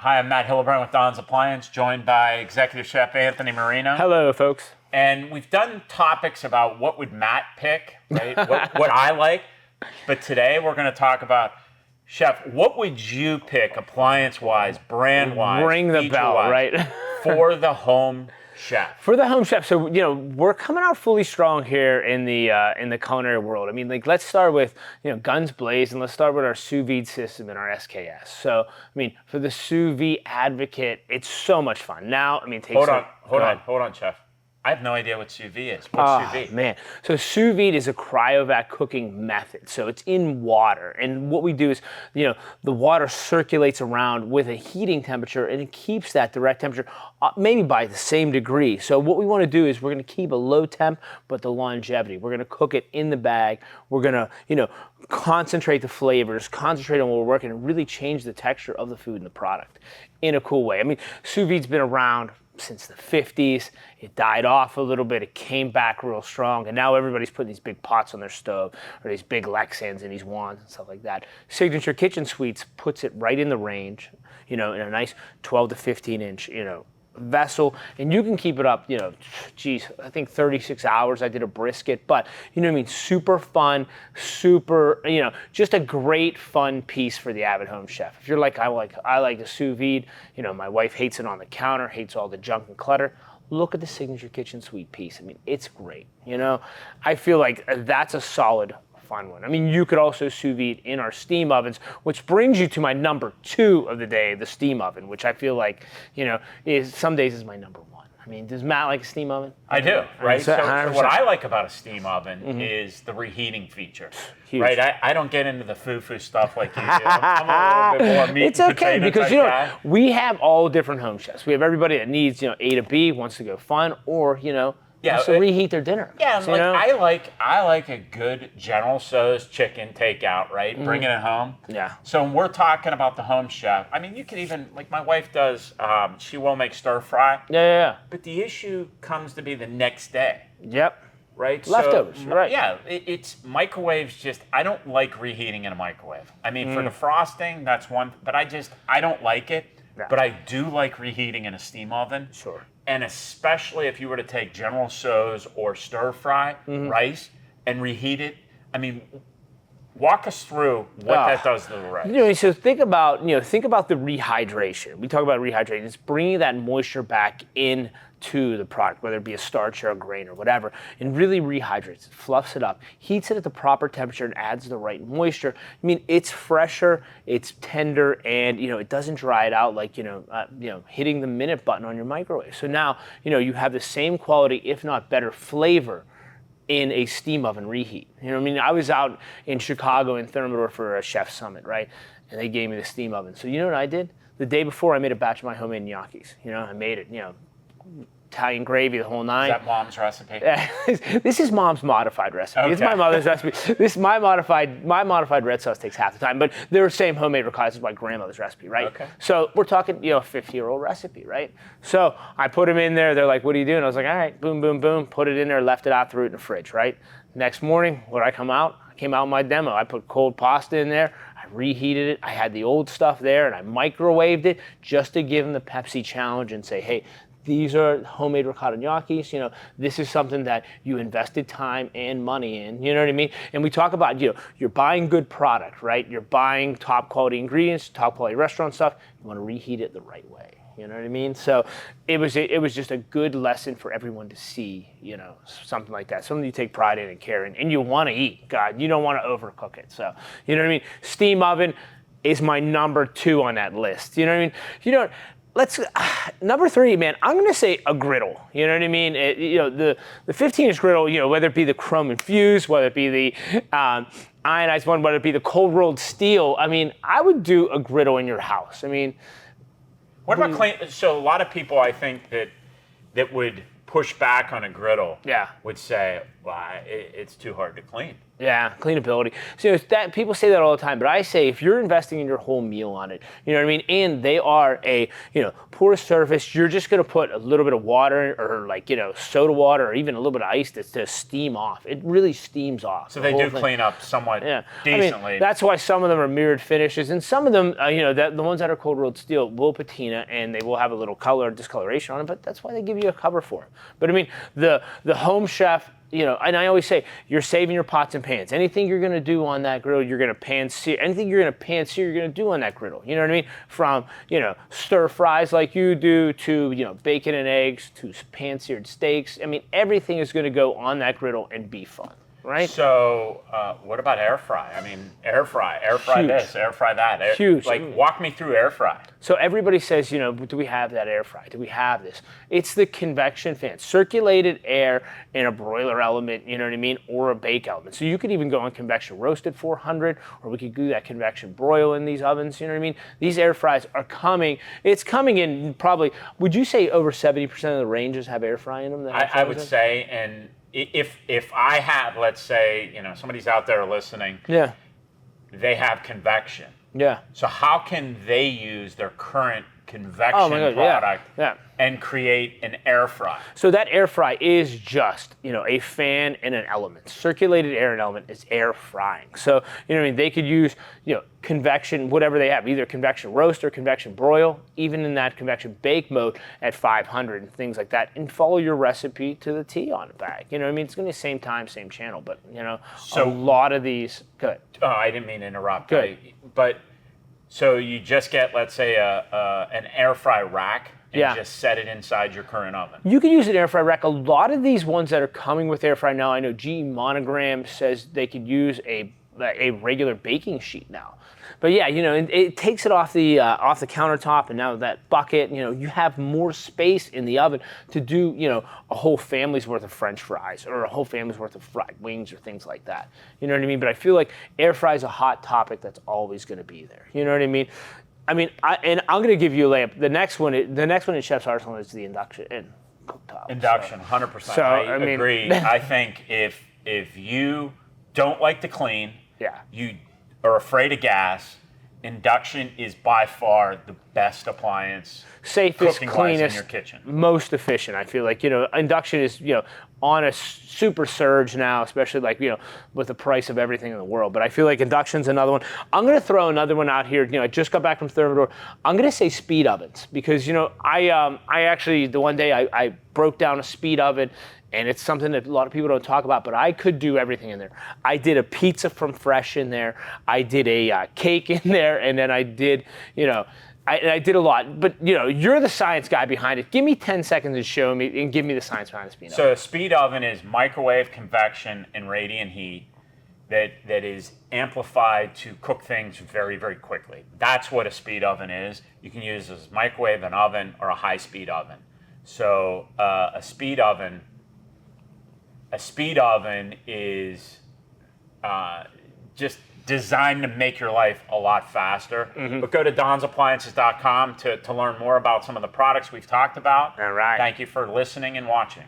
Hi, I'm Matt Hillebrand with Don's Appliance, joined by Executive Chef Anthony Marino. Hello, folks. And we've done topics about what would Matt pick, right? what I like. But today we're going to talk about, Chef, what would you pick appliance-wise, brand-wise, Ring the bell, right? for the home chef? For the home chef, so we're coming out fully strong here in the culinary world. I mean, like, let's start with guns blazing. Let's start with our sous vide system and our SKS. So, I mean, for the sous vide advocate, it's so much fun. Now, I mean, Hold on, Chef. I have no idea what sous vide is. What's sous vide? Man, so sous vide is a cryovac cooking method. So it's in water, and what we do is, the water circulates around with a heating temperature, and it keeps that direct temperature maybe by the same degree. So what we want to do is we're going to keep a low temp, but the longevity. We're going to cook it in the bag. We're going to, concentrate the flavors, concentrate on what we're working, and really change the texture of the food and the product in a cool way. I mean, sous vide's been around since the 50s. It died off a little bit. It came back real strong. And now everybody's putting these big pots on their stove, or these big Lexans and these wands and stuff like that. Signature Kitchen Suites puts it right in the range, in a nice 12 to 15 inch, vessel, and you can keep it up, I think 36 hours. I did a brisket, but super fun, super, just a great fun piece for the avid home chef. If you're like, I like a sous vide, my wife hates it on the counter, hates all the junk and clutter. Look at the Signature Kitchen Suite piece. I mean, it's great. I feel like that's a solid fun one. I mean, you could also sous vide in our steam ovens, which brings you to my number 2 of the day, the steam oven, which I feel like, is some days is my number 1. I mean, does Matt like a steam oven? I do, right? So what I like about a steam oven is the reheating feature. Huge. Right? I don't get into the foo-foo stuff like you do. I'm a little bit more meat It's and okay, potato because type guy. we have all different home chefs. We have everybody that needs, A to B, wants to go fun, or, wants to reheat their dinner. Yeah, so, I like a good General Tso's chicken takeout, right? Bringing it home. Yeah. So when we're talking about the home chef, I mean, you could even, like my wife does, she will make stir fry. Yeah. But the issue comes to be the next day. Yep. Right? Leftovers, so, right. Yeah, it's microwaves just, I don't like reheating in a microwave. I mean, for the frosting, that's one, but I don't like it. Yeah. But I do like reheating in a steam oven. Sure. And especially if you were to take General Tso's or stir fry rice and reheat it, I mean, walk us through what that does to the rice. So think about the rehydration. We talk about rehydration. It's bringing that moisture back into the product, whether it be a starch or a grain or whatever, and really rehydrates it, fluffs it up, heats it at the proper temperature, and adds the right moisture. I mean, it's fresher, it's tender, and it doesn't dry it out like hitting the minute button on your microwave. So now you have the same quality, if not better, flavor in a steam oven reheat. I was out in Chicago in Thermador for a chef summit, right? And they gave me the steam oven. So you know what I did? The day before, I made a batch of my homemade gnocchis. I made it, Italian gravy, the whole nine. Is that mom's recipe? This is mom's modified recipe. Okay. It's my mother's recipe. My modified red sauce takes half the time, but they're the same homemade ricotta is my grandmother's recipe, right? Okay. So we're talking, a 50-year-old recipe, right? So I put them in there. They're like, "What are you doing?" I was like, "All right, boom, boom, boom." Put it in there, left it out, threw it in the fridge, right? Next morning, I came out in my demo. I put cold pasta in there. I reheated it. I had the old stuff there, and I microwaved it just to give them the Pepsi challenge and say, "Hey, these are homemade ricotta gnocchis. This is something that you invested time and money in. You know what I mean?" And we talk about, you're buying good product, right? You're buying top quality ingredients, top quality restaurant stuff. You want to reheat it the right way. You know what I mean? So it was just a good lesson for everyone to see, something like that. Something you take pride in and care in, and you want to eat. God, you don't want to overcook it. So, you know what I mean? Steam oven is my number 2 on that list. You know what I mean? Let's number 3, man. I'm gonna say a griddle. You know what I mean? The 15-inch griddle. Whether it be the chrome infused, whether it be the ionized one, whether it be the cold rolled steel. I mean, I would do a griddle in your house. I mean, what about clean? So a lot of people, I think that would push back on a griddle. Yeah. Would say, "Well, it's too hard to clean." Yeah, cleanability. So that people say that all the time, but I say if you're investing in your whole meal on it, you know what I mean, and they are a porous surface, you're just gonna put a little bit of water or soda water or even a little bit of ice to steam off. It really steams off. So they do clean up somewhat decently. I mean, that's why some of them are mirrored finishes, and some of them, the ones that are cold rolled steel will patina and they will have a little color discoloration on it, but that's why they give you a cover for it. But I mean, the home chef. And I always say, you're saving your pots and pans. Anything you're going to do on that griddle, you're going to pan-sear. Anything you're going to pan-sear, you're going to do on that griddle. You know what I mean? From, stir fries like you do to, bacon and eggs to pan-seared steaks. I mean, everything is going to go on that griddle and be fun, right? So what about air fry? I mean, air fry Huge. this, air fry that. Huge. Walk me through air fry. So everybody says, do we have that air fry? Do we have this? It's the convection fan, circulated air in a broiler element, you know what I mean, or a bake element. So you could even go on convection roast at 400, or we could do that convection broil in these ovens, you know what I mean? These air fries are coming. It's coming in probably, would you say over 70% of the ranges have air fry in them? I would say, and if I have, let's say, somebody's out there listening, yeah, they have convection. Yeah. So how can they use their current convection product and create an air fry? So that air fry is just, a fan and an element. Circulated air and element is air frying. So, they could use, convection, whatever they have, either convection roast or convection broil, even in that convection bake mode at 500 and things like that, and follow your recipe to the T on the bag. It's going to be the same time, same channel, but, so a lot of these, good. Oh, I didn't mean to interrupt. Good. But so you just get, let's say, an air fry rack and just set it inside your current oven. You can use an air fry rack. A lot of these ones that are coming with air fry now, I know GE Monogram says they could use a regular baking sheet now. But yeah, it takes it off the countertop, and now that bucket, you have more space in the oven to do, a whole family's worth of French fries or a whole family's worth of fried wings or things like that. You know what I mean? But I feel like air fry is a hot topic that's always going to be there. You know what I mean? And I'm going to give you a layup. The next one in Chef's Arsenal is the induction and cooktop. Induction, 100%. So, I agree. I think if you don't like to clean, you are afraid of gas, induction is by far the best appliance. Safest, cleanest, in your kitchen. Most efficient. I feel like, induction is, on a super surge now, especially with the price of everything in the world. But I feel like induction's another one. I'm going to throw another one out here. I just got back from Thermador. I'm going to say speed ovens because, I actually, the one day I broke down a speed oven, and it's something that a lot of people don't talk about, but I could do everything in there. I did a pizza from fresh in there. I did a cake in there, and then I did, I did a lot. But, you're the science guy behind it. Give me 10 seconds and show me, and give me the science behind the speed oven. So a speed oven is microwave convection and radiant heat that is amplified to cook things very, very quickly. That's what a speed oven is. You can use as a microwave, an oven, or a high-speed oven. So a speed oven is just designed to make your life a lot faster. Mm-hmm. But go to donsappliances.com to learn more about some of the products we've talked about. All right. Thank you for listening and watching.